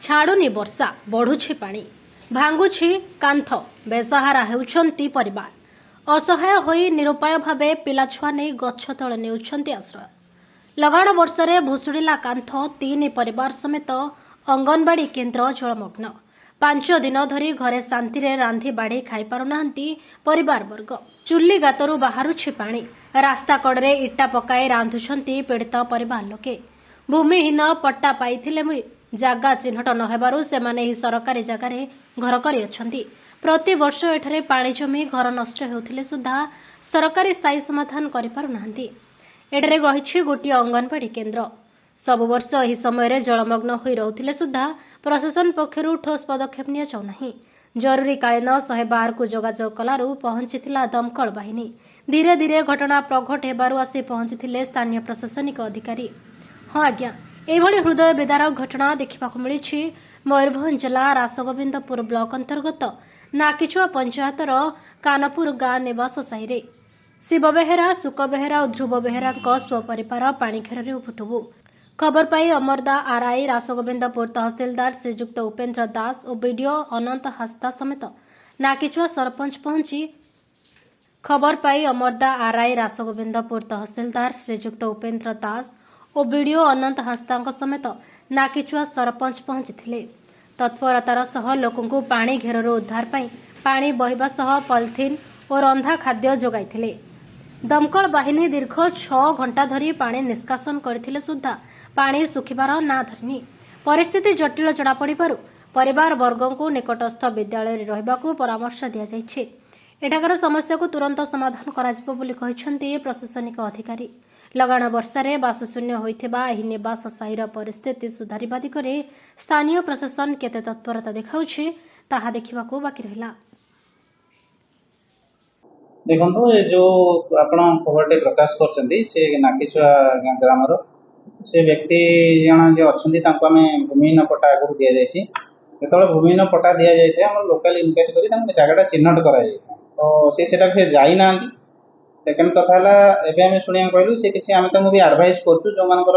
ଛାଡ଼ୁନି ବର୍ଷା ବଢ଼ୁଛି ପାଣି ଭାଙ୍ଗୁଛି କାନ୍ଥ ବେସାହାରା ହେଉଛନ୍ତି ପରିବାର ଅସହାୟ ହୋଇ ନିରୁପାୟ ଭାବେ ପିଲାଛୁଆ ନେଇ ଗଛ ତଳେ ନେଉଛନ୍ତି ଆଶ୍ରୟ। ଲଗାଣ ବର୍ଷାରେ ଭୁଷୁଡ଼ିଲା କାନ୍ଥ ତିନି ପରିବାର ସମେତ ଅଙ୍ଗନବାଡ଼ି କେନ୍ଦ୍ର ଜଳମଗ୍ନ। 5 ଦିନ ଧରି ଘରେ ଶାନ୍ତିରେ ରାନ୍ଧି ବାଢ଼ି ଖାଇପାରୁନାହାନ୍ତି ପରିବାରବର୍ଗ। ଚୁଲି ଗାତରୁ ବାହାରୁଛି ପାଣି। ରାସ୍ତା କଡ଼ରେ ଇଟା ପକାଇ ରାନ୍ଧୁଛନ୍ତି ପୀଡ଼ିତ ପରିବାର ଲୋକେ। ଭୂମିହୀନ ପଟ୍ଟା ପାଇଥିଲେ ବି ଜାଗା ଚିହ୍ନଟ ନ ହେବାରୁ ସେମାନେ ଏହି ସରକାରୀ ଜାଗାରେ ଘର କରିଅଛନ୍ତି। ପ୍ରତିବର୍ଷ ଏଠାରେ ପାଣି ଜମି ଘର ନଷ୍ଟ ହେଉଥିଲେ ସୁଦ୍ଧା ସରକାରୀ ସ୍ଥାୟୀ ସମାଧାନ କରିପାରୁନାହାନ୍ତି। ଏଠାରେ ରହିଛି ଗୋଟିଏ ଅଙ୍ଗନବାଡ଼ି କେନ୍ଦ୍ର। ସବୁ ବର୍ଷ ଏହି ସମୟରେ ଜଳମଗ୍ନ ହୋଇ ରହୁଥିଲେ ସୁଦ୍ଧା ପ୍ରଶାସନ ପକ୍ଷରୁ ଠୋସ୍ ପଦକ୍ଷେପ ନିଆଯାଉନାହିଁ। ଜରୁରୀକାଳୀନ 112କୁ ଯୋଗାଯୋଗ କଲାରୁ ପହଞ୍ଚିଥିଲା ଦମକଳ ବାହିନୀ। ଧୀରେ ଧୀରେ ଘଟଣା ପ୍ରଘଟ ହେବାରୁ ଆସି ପହଞ୍ଚିଥିଲେ ସ୍ଥାନୀୟ ପ୍ରଶାସନିକ ଅଧିକାରୀ। ହଁ ଆଜ୍ଞା, ଏଭଳି ହୃଦୟ ବେଦାର ଘଟଣା ଦେଖିବାକୁ ମିଳିଛି ମୟୂରଭଞ୍ଜ ଜିଲ୍ଲା ରାସଗୋବିନ୍ଦପୁର ବ୍ଲକ ଅନ୍ତର୍ଗତ ନାକିଚୁଆ ପଞ୍ଚାୟତର କାନପୁର ଗାଁ ନିବାସ ସାହିରେ। ଶିବ ବେହେରା, ସୁକ ବେହେରା ଓ ଧ୍ରୁବ ବେହେରାଙ୍କ ସ୍ୱପରିବାର ପାଣି ଘେରରେ ଉବୁଟୁବୁ। ଖବର ପାଇ ଅମରଦା ଆର୍ଆଇ, ରାସଗୋବିନ୍ଦପୁର ତହସିଲଦାର ଶ୍ରୀଯୁକ୍ତ ଉପେନ୍ଦ୍ର ଦାସ ଓ ବିଡିଓ ଅନନ୍ତ ହାସ୍ତା ସମେତ ନାକିଚୁଆ ସରପଞ୍ଚ ପହଞ୍ଚି ଖବର ପାଇ ଅମରଦା ଆର୍ଆଇ, ରାସଗୋବିନ୍ଦପୁର ତହସିଲଦାର ଶ୍ରୀଯୁକ୍ତ ଉପେନ୍ଦ୍ର ଦାସ ଓ ବିଡିଓ ଅନନ୍ତ ହାସ୍ତାଙ୍କ ସମେତ ନାକିଚୁଆ ସରପଞ୍ଚ ପହଞ୍ଚିଥିଲେ। ତତ୍ପରତାର ସହ ଲୋକଙ୍କୁ ପାଣି ଘେରରୁ ଉଦ୍ଧାର ପାଇଁ ପାଣି ବହିବା ସହ ପଲିଥିନ୍ ଓ ରନ୍ଧା ଖାଦ୍ୟ ଯୋଗାଇଥିଲେ। ଦମକଳ ବାହିନୀ ଦୀର୍ଘ 6 ଘଣ୍ଟା ଧରି ପାଣି ନିଷ୍କାସନ କରିଥିଲେ ସୁଦ୍ଧା ପାଣି ଶୁଖିବାର ନାଁ ଧରିନି। ପରିସ୍ଥିତି ଜଟିଳ ଜଣାପଡ଼ିବାରୁ ପରିବାର ବର୍ଗଙ୍କୁ ନିକଟସ୍ଥ ବିଦ୍ୟାଳୟରେ ରହିବାକୁ ପରାମର୍ଶ ଦିଆଯାଇଛି। ଏଠାକାର ସମସ୍ୟାକୁ ତୁରନ୍ତ ସମାଧାନ କରାଯିବ ବୋଲି କହିଛନ୍ତି ପ୍ରଶାସନିକ ଅଧିକାରୀ। ଲଗାଣ ବର୍ଷାରେ ବାସଶୂନ୍ୟ ହୋଇଥିବା ଏହି ନିବାସ ସାହିର ପରିସ୍ଥିତି ସୁଧାରିବା ଦିଗରେ ସ୍ଥାନୀୟ ପ୍ରଶାସନ କେତେ ତତ୍ପରତା ଦେଖାଉଛି ତାହା ଦେଖିବାକୁ ବାକି ରହିଲା। देखो ये जो आपण खबर प्रकाश कर नाकिचुआ ग्रामर से व्यक्ति जन जो अच्छा आम भूमिहीन पट्टा आगुरी दि जाए जो भूमिहीन पट्टा दि जाए आम लोकाल इनक्वारी कर जगह चिन्हट कर तो सी जाना सेकेंड कथा एवं शुणा कहलु से किसी आम भी आडभाइस करूँ जो मानकर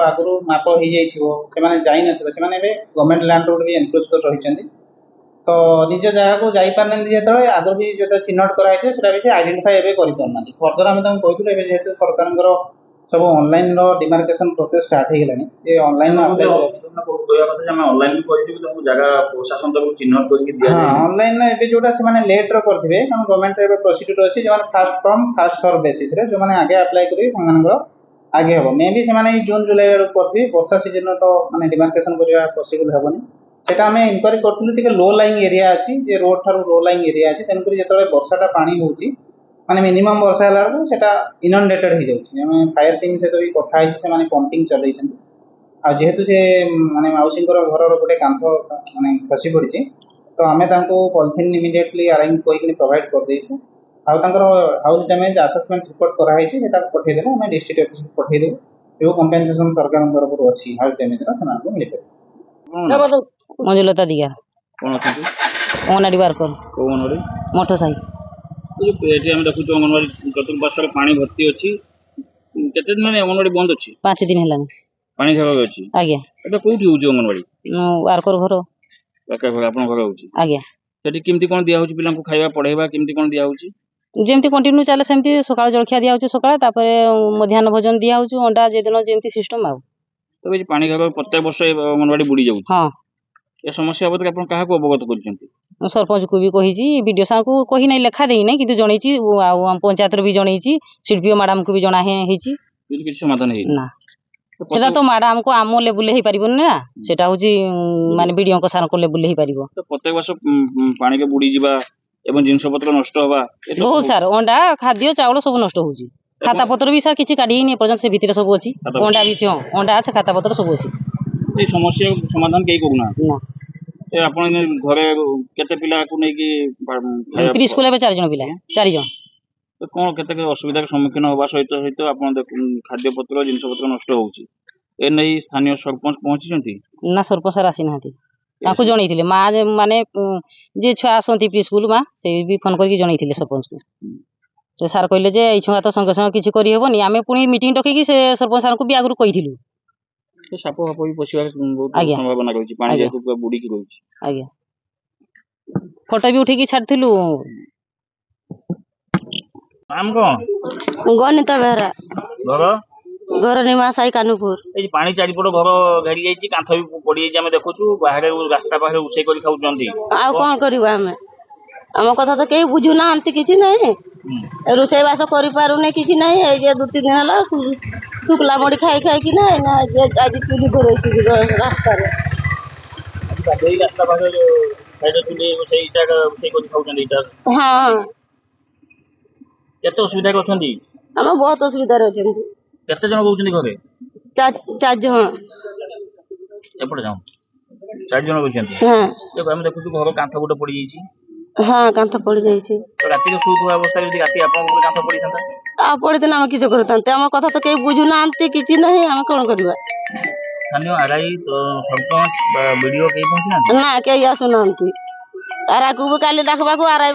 आगुरी माप हो जाने जाइन गवर्नमेंट लैंड रोड भी एनक्रोच कर रही तो निज जगह को जापारे जो आगे भी जो चिन्हट कराई आइडेंटिफाई एवं करना फर्दर आम कहूँ जेहतु सरकार सब ऑनलाइन डिमार्केशन प्रोसेस स्टार्ट हो गलानी ऑनलाइन ऑनलाइन जोटा से लेट करते गवर्नमेंट प्रोसीड्यूर अच्छी जो fast come fast serve basis जो आगे अप्लाई करेंगे आगे हम मे भी से जून जुलाई करते वर्षा सीजन तो माने डिमार्केशन करवा पॉसिबल हेनी सेटा आम इनक्वारी करूँ लो लाइंग एरिया अच्छी रोड ठार लो लाइंग एरिया अच्छी तेणुक जो वर्षाटा पानी होची माने मिनिमम वर्षा है इनंडेटेड हो जाए फायर टीम सहित भी कथा से पंपिंग चलई जेहेतु से माने मौसी घर गोटे कांथ माने खसी पड़ी तो आम पॉलिथिन इमिडिएटली अरेंज कर प्रोवाइड कर हाउस डैमेज असेसमेंट रिपोर्ट कराई पठेदे आम डिस्ट्रिक्ट ऑफिस पठेदेव जो कंपेनसेशन सरकार तरफ अच्छी हाउस डैमेज मिल पाए। मंजुलता दिगार कौन अच्छा अंगनवाड़ी वर्कर अंगनवाड़ी मठ साही ये आम देखु अंगनवाड़ी चतुर्पार्श पानी भर्ती अच्छी केते दिन माने अंगनवाड़ी बंद अच्छी 5 दिन है पानी खावा अच्छी आज्ञा एटा कोठी होची अंगनवाड़ी वर्कर घर पाखा घर आपन घर होची आज्ञा सेठी किमती कोन दिया होची पिलांको खाଇବା पढाइबा किमती कोन दिया होची जेमती कंटिन्यू चले सेमती सकाळ जलखिया दिया होची सकाळ तापरे मध्याह्न भोजन दिया होची अंडा जे दिन जेमती सिस्टम आउ तो ये पानी खावा प्रत्येक वर्ष अंगनवाड़ी बुडी जाउ हां ए समस्या बाबत आपन काहा को अवगत करछंती सरपंच को भी कहिची वीडियो सार को कहि नै लेखा देई नै किंतु जणैची आ पंचायत रो भी जणैची सीडीपीओ मैडम को भी जणा हेची किछ समाधान हे ना सेटा तो मैडम को आमो लेवल हे परिबो ना सेटा होची माने वीडियो को सार को लेवल हे परिबो तो प्रत्येक वर्ष पानी के बुडी जिबा एवं जिंस पत्र नष्ट होबा बहुत सार अंडा खाद्य चावल सब नष्ट होची खाता पत्र भी सार किछि काढी नै पर्यंत से भीतर सब अछि अंडा भी छ अंडा अच्छा खाता पत्र सब अछि ए समस्या समाधान केई करूना ना ए आपण घरे केते पिला को नै कि प्री स्कूल में 4 जन पिला 4 जन तो कोन केते असुविधा के सम्मुखीन होबा सहित सहित आपण खाद्य पत्र जिंस पत्र नष्ट होउची ए नै स्थानीय सरपंच पहुंची छथि ना सरपंच सर आसी नाथि ताकू जणैथिले मा माने जे छुआ आसंती प्री स्कूल मा से भी फोन करके जणैथिले सरपंच को से सर कहले जे ई छुआ तो संगे संगे किछि करि हेबनी आमे पुनी मीटिंग डकि कि से सरपंच सर को भी आगु कहिथिलु ସେ ସାପ ଫାପ ବି ପଶିବାର ବହୁତ ଆଜ୍ଞା। ସମ୍ଭାବନା ରହିଛି, ପାଣି ଆଜ୍ଞା। ଯେହେତୁ ପୁରା ବୁଡିକି ରହୁଛି। ଆଜ୍ଞା ଫଟୋ ବି ଉଠେଇକି ଛାଡିଥିଲୁ। ନାମ କଣ? ଗଣିତ ବେହେରା, ଘର? ଘର ନିମା ସାହି କାନୁପୁର। ଏଇ ପାଣି ଚାରିପଟ ଘର ଘେରି ଯାଇଛି, କାନ୍ଥ ବି ପଡିଯାଇଛି, ଆମେ ଦେଖୁଛୁ। ବାହାରେ ରାସ୍ତା ପାଖରେ ରୋଷେଇ କରି ଖାଉଛନ୍ତି। ଆଉ କଣ କରିବା ଆମେ? ଆମ କଥା ତ କେହି ବୁଝୁନାହାନ୍ତି, କିଛି ନାହିଁ। ରୋଷେଇ ବାସ କରିପାରୁନି, କିଛି ନାହିଁ। ଏଇ ଯେ 2-3 ଦିନ ହେଲା ଶୁଖିଲା ମୁଢି ଖାଇ ଖାଇକି ନା ଆଜି ଚୁଲି ଧରେଇଛି ରାସ୍ତାରେ। ଆଜି ଗାଧୋଇ ରାସ୍ତା ପାଖରେ ସାଇଡରେ ଚୁଲି ରୋଷେଇ କରି ଖାଉଛନ୍ତି ଏଇଟା। ହଁ, କେତେ ଅସୁବିଧାରେ ଅଛନ୍ତି? ଆମେ ବହୁତ ଅସୁବିଧାରେ ଅଛନ୍ତି। କେତେ ଜଣ ରହୁଛନ୍ତି ଘରେ? 4 ଜଣ। ଏପଟେ ଯାଉ 4 ଜଣ ରହୁଛନ୍ତି। ହଁ ଆମେ ଦେଖୁଛୁ ଘର କାନ୍ଥ ଗୋଟେ ପଡିଯାଇଛି। ହଁ, କାନ୍ଥ ପଡି ଯାଇଛି। ରାତିରେ ଶୋଉଥିବା ଅବସ୍ଥାରେ ଯଦି ରାତି ଆପଣଙ୍କ ଉପରେ କାନ୍ଥ ପଡିଥାନ୍ତା? ଆଉ ପଡିଥିଲେ ଆମେ କିଛି କରିଥାନ୍ତେ? ଆମ କଥା ତ କେହି ବୁଝୁନାହାନ୍ତି, କିଛି ନାହିଁ। ଆମେ କଣ କରିବା? ସ୍ଥାନୀୟ ଆରଆଇ, ସରପଞ୍ଚ ବା ବିଡିଓ କେହି ପହଞ୍ଚିନାହାନ୍ତି? ନା, କେହି ଆସୁନାହାନ୍ତି। ଆରାକୁ ବି କାଲି ଡାକବାକୁ, ଆରାଇ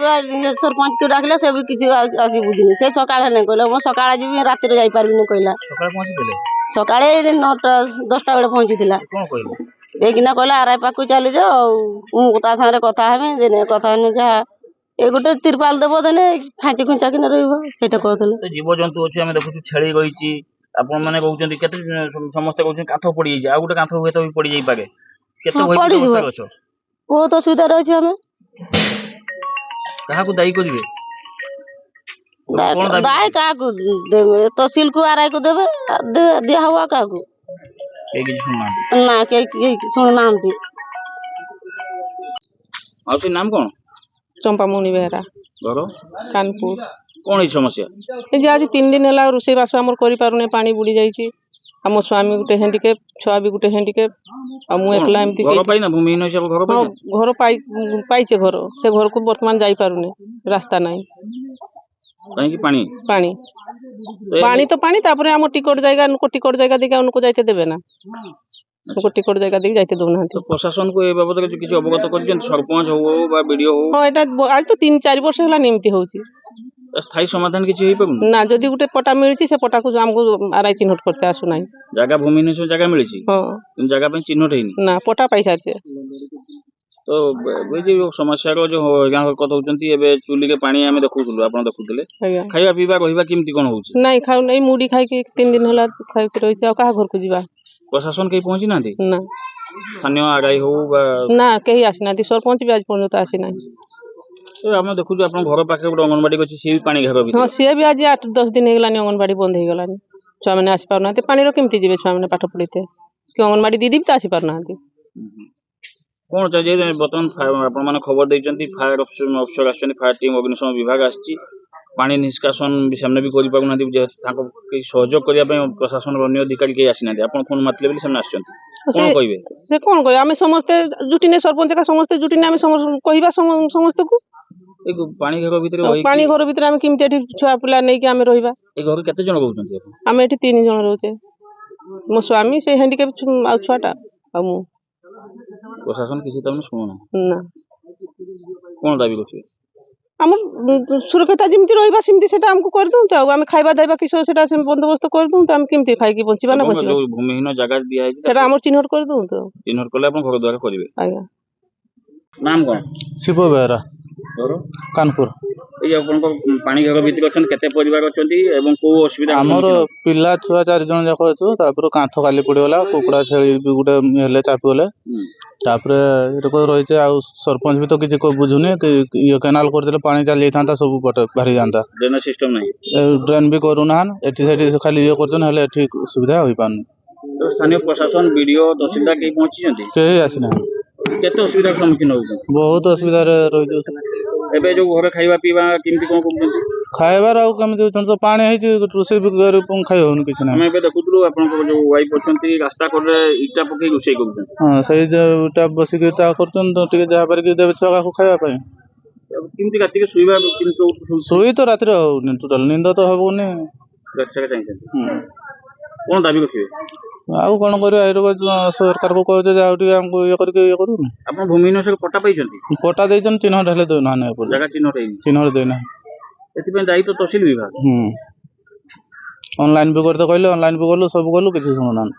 ସରପଞ୍ଚକୁ ଡାକିଲେ, ସେ ବି କିଛି ଆସି ବୁଝୁନି। ସେ ସକାଳେ ନାଇଁ କହିଲେ, ମୁଁ ସକାଳେ ଯିବି, ରାତିରେ ଯାଇପାରିବିନି କହିଲା। ସକାଳେ ପହଞ୍ଚିଥିଲେ? ସକାଳେ 9-10ଟା ବେଳେ ପହଞ୍ଚିଥିଲା। କଣ କହିଲେ? ଦେଇକିନା କହିଲା ଆରାଇ ପାଖକୁ ଚାଲିଯ, ଆଉ ମୁଁ ତା ସାଙ୍ଗରେ କଥା ହେବି। ଦିନେ କଥା ହେନି, ଯାହା ଏ ଗୋଟେ ତିରପାଲ ଦେବ, ଦେନେ ଖାଞ୍ଚି ଖୁଞ୍ଚାକିନା ରହିବ, ସେଇଟା କହୁଥିଲେ। ଜୀବଜନ୍ତୁ ଅଛି, ଆମେ ଦେଖୁଛୁ ଛେଳି ରହିଛି। ଆପଣ ମାନେ କହୁଛନ୍ତି, କେତେ ସମସ୍ତେ କହୁଛନ୍ତି କାନ୍ଥ ପଡିଯାଇଛି, ଆଉ ଗୋଟେ କାନ୍ଥ ହୁଏତ ବି ପଡିଯାଇପାରେ। କେତେ ହଁ, ଭୟଭୀତ ପଡିଯିବ। ଅବସ୍ଥାରେ ଅଛ? ବହୁତ ଅସୁବିଧାରେ ଅଛି ଆମେ। କାହାକୁ ଦାୟୀ କରିବେ? କଣ ଦାବି ଦାୟ କାହାକୁ ଦେବେ? ତହସିଲକୁ, ଆରାଇକୁ ଦେବେ, ଦିଆ ହବ ଆଉ କାହାକୁ? କେହି କିଛି ଶୁଣୁନାହାନ୍ତି। ନା, କେହି ଶୁଣୁନାହାନ୍ତି। ମାଉସୀ ନାମ କଣ? ଚମ୍ପାମଣି ବେହେରା, ଘର? କାନପୁର। କଣ ଏଇ ସମସ୍ୟା? এই যে ଆଜି 3 ଦିନ ହେଲା ରୋଷେଇ ବାସ ଆମର କରିପାରୁନି, ପାଣି ବୁଡି ଯାଇଛି। ଆମ ସ୍ୱାମୀ ଗୋଟେ ହ୍ୟାଣ୍ଡିକେପ୍, ଛୁଆ ବି ଗୋଟେ ହ୍ୟାଣ୍ଡିକେପ୍, ଆଉ ମୁଁ ଏକଲା ଏମିତି। ଘର ପାଇନା? ଭୂମିହୀନ ହିସାବରେ ଘର ହଁ, ପାଇନା? ଘର ପାଇଛେ ଘର। ସେ ଘରକୁ ବର୍ତ୍ତମାନ ଯାଇପାରୁନି, ରାସ୍ତା ନାହିଁ। କାହିଁକି? ପାଣି? ପାଣି ପାଣି ତ ପାଣି, ତାପରେ ଆମ ଟିକଟ ଜାଗା ଦେଇକି ଆମକୁ ଯାଇତେ ଦେବେ ନା। ଟିକଟ ଜାଗା ଦେଇକି ଯାଇତେ ଦଉନାହାନ୍ତି। ପ୍ରଶାସନକୁ ଏ ବାବଦରେ କିଛି ଅବଗତ କରିଛନ୍ତି? ସରପଞ୍ଚ ହଉ ବା ବିଡିଓ ହଉ? ହଁ, ଏଇଟା ଆଜି ତ 3-4 ବର୍ଷ ହେଲା ଏମିତି ହଉଛି। ସ୍ଥାୟୀ ସମାଧାନ କିଛି ହେଇପାରୁନି? ନା, ଯଦି ଗୋଟେ ପଟା ମିଳିଛି, ସେ ପଟାକୁ ଆମକୁ ଆରାଇ ଚିହ୍ନଟ କରତେ ଆସୁନାହିଁ। ଜାଗା ଭୂମିହୀନ ଜାଗା ମିଳିଛି, ହଁ, କିନ୍ତୁ ଜାଗା ପାଇଁ ଚିହ୍ନଟ ହେଇନି। ନା, ପଟା ପାଇସାରିଛେ। ତ ଏ ଯୋଉ ସମସ୍ୟାର ଯୋଉ ହଇରାଣ କଥା ହଉଛନ୍ତି, ଏବେ ଚୁଲିରେ ପାଣି ଆମେ ଦେଖୁଥିଲୁ, ଆପଣ ଦେଖୁଥିଲେ। ଆଜ୍ଞା। ଖାଇବା ପିଇବା ରହିବା କେମିତି କଣ ହଉଛି? ନାଇଁ, ଖାଉନାହିଁ। ମୁଢି ଖାଇକି 3 ଦିନ ହେଲା ଖାଇକି ରହିଛି। ଆଉ କାହା ଘରକୁ ଯିବା? ପ୍ରଶାସନ କେହି ପହଞ୍ଚି ନାହାନ୍ତି? ନା, ସ୍ଥାନୀୟ ଆରଆଇ ହଉ ବା? ନା, କେହି ଆସିନାହାନ୍ତି। ସରପଞ୍ଚ ବି ଆଜି ପର୍ଯ୍ୟନ୍ତ ଆସିନାହିଁ। ଆମେ ଦେଖୁଛୁ ଆପଣଙ୍କ ଘର ପାଖରେ ଗୋଟେ ଅଙ୍ଗନବାଡି ଅଛି, ସିଏ ବି ପାଣି ଘର ହଁ, ଭିତରେ। ସିଏ ବି ଆଜି 8-10 ଦିନ ହେଇଗଲାନି, ଅଙ୍ଗନବାଡି ବନ୍ଦ ହେଇଗଲାନି। ଛୁଆମାନେ ଆସିପାରୁନାହାନ୍ତି। ପାଣିର କେମିତି ଯିବେ ଛୁଆମାନେ ପାଠ ପଢିତେ? କି ଅଙ୍ଗନବାଡି ଦିଦି ବି ତ ଆସିପାରୁନାହାନ୍ତି। କଣ ଚାଲିଛି ବର୍ତ୍ତମାନ? ଆପଣ ମାନେ ଖବର ଦେଇଛନ୍ତି, ଫାୟାର ଅଫିସର ଆସିଛନ୍ତି, ଫାୟାର ଟିମ୍, ଅଗ୍ନିଶମ ବିଭାଗ ଆସିଛି। ପାଣି ନିଷ୍କାସନ ସେମାନେ ବି କରିପାରୁନାହାନ୍ତି, ଯେହେତୁ ତାଙ୍କ କେହି ସହଯୋଗ କରିବା ପାଇଁ ପ୍ରଶାସନର ଅନ୍ୟ ଅଧିକାରୀ କେହି ଆସିନାହାନ୍ତି। ଆପଣ ଫୋନ ମାରିଥିଲେ ବୋଲି ସେମାନେ ଆସିଛନ୍ତି। କଣ କହିବେ? ସେ କଣ କହିବେ? ଆମେ ସମସ୍ତେ ଜୁଟିନେ, ସରପଞ୍ଚ ସମସ୍ତେ ଜୁଟିନେ, ଆମେ କହିବା ସମସ୍ତଙ୍କୁ। ଏଇ ପାଣି ଘର ଭିତରେ ପାଣି ଘର ଭିତରେ ଆମେ କେମିତି ଏଠି ଛୁଆ ପିଲା ନେଇକି ଆମେ ରହିବା? ଏଇ ଘରେ କେତେ ଜଣ ରହୁଛନ୍ତି? ଆମେ ଏଠି 3 ଜଣ ରହୁଛେ। ମୋ ସ୍ୱାମୀ, ସେ ହ୍ୟାଣ୍ଡିକେପ୍, ଆଉ ଛୁଆଟା, ଆଉ ମୁଁ। ପ୍ରଶାସନ କିଛି ତ ଶୁଣୁନାହିଁ। ନା, କଣ ଦାବି କରୁଥିବେ? ଆମର ସୁରକ୍ଷିତ ଯେମିତି ରହିବା, ସେମିତି ସେଟା ଆମକୁ କରିଦଉନ୍ତୁ। ଆଉ ଆମେ ଖାଇବା ଦାଇବା କିସ ସେଟା ବନ୍ଦୋବସ୍ତ କରିଦଉନ୍ତୁ। ଆମେ କେମିତି ଖାଇକି ବଞ୍ଚିବା ନା ବଞ୍ଚିବା? ଯୋଉ ଭୂମିହୀନ ଜାଗା ଦିଆଯାଇଛି, ସେଟା ଆମର ଚିହ୍ନଟ କରିଦଉନ୍ତୁ। ଚିହ୍ନଟ କଲେ ଆପଣ ଘର ଦ୍ୱାର କରିବେ? ଆଜ୍ଞା। ନାମ କଣ? ଶିବ ବେହେରା, ଘର? କାନପୁର। ଏଇ ଆପଣଙ୍କ ପାଣି ଘର ଭିତରେ ଅଛନ୍ତି, କେତେ ପରିବାର ଅଛନ୍ତି ଏବଂ କୋଉ ଅସୁବିଧା? ଆମର ପିଲା ଛୁଆ 4 ଜଣ ଯାକ ଅଛୁ। ତାପରେ କାନ୍ଥ କାଲି ପଡିଗଲା, କୁକୁଡ଼ା ଛେଳି ବି ଗୋଟେ ହେଲେ ଚାପିଗଲେ। ତାପରେ ଏଇଟା ରହିছে, ଆଉ ସରପଞ୍ଚ ବି ତ କିଛି ବୁଝୁନି। ଇଏ କେନାଲ କରିଦେଲେ ପାଣି ଚାଲି ଯାଇଥାନ୍ତା, ସବୁ ପଟେ ବାହାରି ଯାଆନ୍ତା। ଡ୍ରେନେଜ ସିଷ୍ଟମ ନାହିଁ, ଡ୍ରେନ୍ ବି କରୁନାହାନ୍ତି। ଏଠି ସେଠି ଖାଲି ଇଏ କରୁଛନ୍ତି, ହେଲେ ଏଠି ସୁବିଧା ହୋଇପାରୁନି। ସ୍ଥାନୀୟ ପ୍ରଶାସନ, ବିଡିଓ, ତହସିଲଦାର କେହି ପହଞ୍ଚିଛନ୍ତି? କେହି ଆସିନାହାନ୍ତି। କେତେ ଅସୁବିଧାର ସମ୍ମୁଖୀନ ହଉଛନ୍ତି? ବହୁତ ଅସୁବିଧାରେ ରହିଯାଉଛି। ଏବେ ଯୋଉ ଘରେ ଖାଇବା ପିଇବା କେମିତି କଣ କରୁଛନ୍ତି? ଖାଇବାର ଆଉ କେମିତି ହଉଛନ୍ତି? ତ ପାଣି ହେଇଛି, ରୋଷେଇ ବି ଖାଇ ହଉନି, କିଛି ନାହିଁ। ଆମେ ଏବେ ଦେଖୁଥିଲୁ ଆପଣଙ୍କ ଯୋଉ ୱାଇଫ ଅଛନ୍ତି, ରାସ୍ତା କଡରେ ଇଟା ପକେଇ ରୋଷେଇ କରୁଛନ୍ତି। ହଁ, ସେଇ ଯୋଉଟା ବସିକି ତା କରୁଛନ୍ତି, ତ ଟିକେ ଯାହା ପାରିକି ଦେବେ ଛୁଆ କାହାକୁ ଖାଇବା ପାଇଁ। କେମିତି ରାତିରେ ଶୋଇବା? ଶୋଇ ତ ରାତିରେ ହଉନି, ଟୋଟାଲ ନିଦ ତ ହବନି। କଣ ଦାବି ରଖିବେ? ଆଉ କଣ କରିବା? ଏଇ ସରକାରକୁ କହୁଛେ ଯେ ଆଉ ଟିକେ ଆମକୁ ଇଏ କରିକି ଇଏ କରୁନି। ଆପଣ ଭୂମିହୀନ ପଟ୍ଟା ପାଇଛନ୍ତି? ପଟ୍ଟା ଦେଇଛନ୍ତି, ଚିହ୍ନଟ ହେଲେ ଦଉନାହାନ୍ତି। ଜାଗା ଚିହ୍ନଟ ହେଇନି, ଚିହ୍ନଟ ଦେଇନାହାନ୍ତି। ଏଥିପାଇଁ ଦାୟିତ୍ୱ ତହସିଲ ବିଭାଗ। ଅନଲାଇନ ବି କରିତେ କହିଲେ, ଅନଲାଇନ ବି ଗଲୁ, ସବୁ ଗଲୁ, କିଛି ଶୁଣୁନାହାନ୍ତି।